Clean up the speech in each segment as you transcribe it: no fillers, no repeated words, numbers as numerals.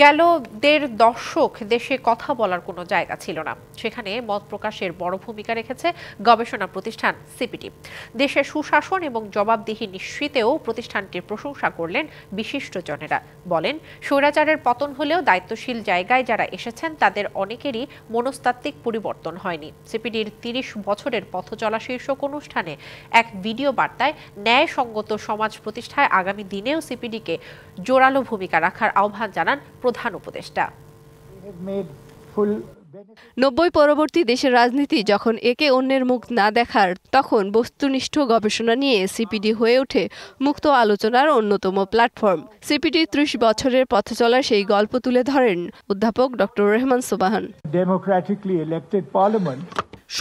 গেল ১.৫ দশক দেশে কথা বলার কোনো জায়গা ছিল না। সেখানে মত প্রকাশের বড় ভূমিকা রেখেছে গবেষণা প্রতিষ্ঠান সিপিডি। দেশের সুশাসন এবং জবাবদিহি নিশ্চিতেও প্রতিষ্ঠানটির প্রশংসা করলেন বিশিষ্টজনেরা। বলেন, স্বৈরাচারের পতন হলেও দায়িত্বশীল জায়গায় যারা এসেছেন তাদের অনেকেরই মনস্তাত্ত্বিক পরিবর্তন হয়নি। সিপিডির ৩০ বছরের পথ চলা শীর্ষক অনুষ্ঠানে এক ভিডিও বার্তায় ন্যায়সঙ্গত সমাজ প্রতিষ্ঠায় আগামী দিনেও সিপিডিকে জোরালো ভূমিকা রাখার আহ্বান জানান প্রধান উপদেষ্টা। ৯০ পরবর্তী দেশের রাজনীতি যখন একে অন্যের মুখ না দেখার, তখন বস্তুনিষ্ঠ গবেষণা নিয়ে সিপিডি হয়ে ওঠে মুক্ত আলোচনার অন্যতম প্ল্যাটফর্ম। সিপিডির ৩০ বছরের পথ চলার সেই গল্প তুলে ধরেন অধ্যাপক ডক্টর রেহমান সোবহান।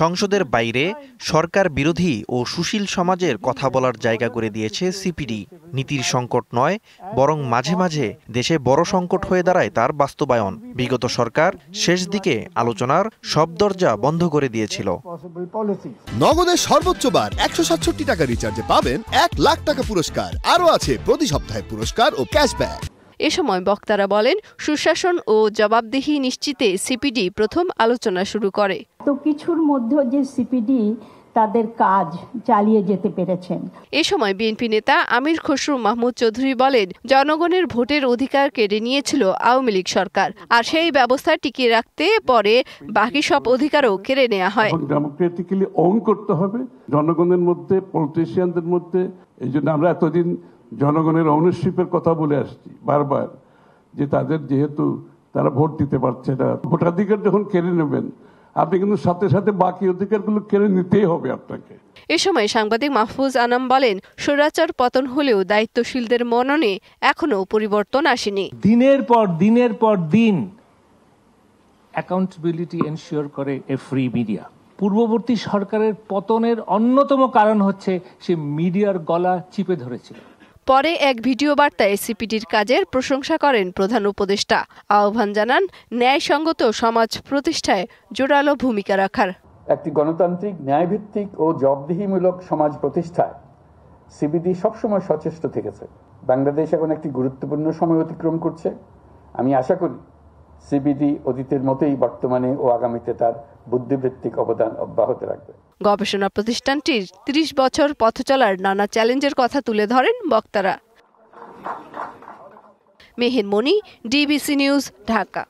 সংসদের বাইরে সরকার বিরোধী ও সুশীল সমাজের কথা বলার জায়গা করে দিয়েছে সিপিডি। নীতির সংকট নয়, বরং মাঝে মাঝে দেশে বড় সংকট হয়ে দাঁড়ায় তার বাস্তবায়ন। বিগত সরকার শেষ দিকে আলোচনার সব দরজা বন্ধ করে দিয়েছিল। নগদের সর্বোচ্চ বার ১৬৭ টাকা রিচার্জে পাবেন ১ লাখ টাকা পুরস্কার। আরও আছে প্রতি সপ্তাহে পুরস্কার ও ক্যাশব্যাক। এ সময় বক্তারা বলেন, সুশাসন ও জবাবদিহি নিশ্চিতে সিপিডি প্রথম আলোচনা শুরু করে। তো কিছুর মধ্যে যে সিপিডি তাদের কাজ চালিয়ে যেতে পেরেছেন। এ সময় বিএনপি নেতা আমির খসরু মাহমুদ চৌধুরী বলেন, জনগণের ভোটের অধিকার কেড়ে নিয়েছিল আওয়ামী লীগ সরকার, আর সেই ব্যবস্থা টিকিয়ে রাখতে পরে বাকি সব অধিকারও কেড়ে নেওয়া হয়। ডেমোক্রেটিক্যালি ওন করতে হবে জনগণের মধ্যে, পলিটিশিয়ানদের মধ্যে। এই জন্য আমরা এতদিন জনগণের ওনারশিপের কথা বলে আসছি বারবার, যে তাদের যেহেতু তারা ভোট দিতে পারছে না, ভোটাধিকার যখন কেড়ে নেবেন আপনি কিন্তু সাথে সাথে বাকি অধিকারগুলো কেড়ে নিতেই হবে আপনাকে। এ সময় সাংবাদিক মাহফুজ আনাম বলেন, স্বৈরাচার পতন হলেও দায়িত্বশীলদের মননে এখনো পরিবর্তন আসেনি। দিনের পর দিন অ্যাকাউন্টেবিলিটি এনশিওর করে এ ফ্রি মিডিয়া। পূর্ববর্তী সরকারের পতনের অন্যতম কারণ হচ্ছে সে মিডিয়ার গলা চিপে ধরেছিল। পরে এক ভিডিও বার্তায় সিপিডির কাজের প্রশংসা করেন প্রধান উপদেষ্টা। আহ্বান জানান ন্যায়সঙ্গত সমাজ প্রতিষ্ঠায় জোরালো ভূমিকা রাখার। একটি গণতান্ত্রিক, ন্যায়ভিত্তিক ও জবাবদিহিমূলক সমাজ প্রতিষ্ঠায় সিপিডি সবসময় সচেষ্ট থেকেছে। বাংলাদেশ এখন একটি গুরুত্বপূর্ণ সময় অতিক্রম করছে। আমি আশা করি সিপিডি অতীতের মতোই বর্তমানে ও আগামীতে তার বুদ্ধিবৃত্তিক অবদান অব্যাহত রাখবে। গবেষণা প্রতিষ্ঠানটির ৩০ বছর পথ চলার নানা চ্যালেঞ্জের কথা তুলে ধরেন বক্তারা। মেহের মনি, ডিবিসি নিউজ, ঢাকা।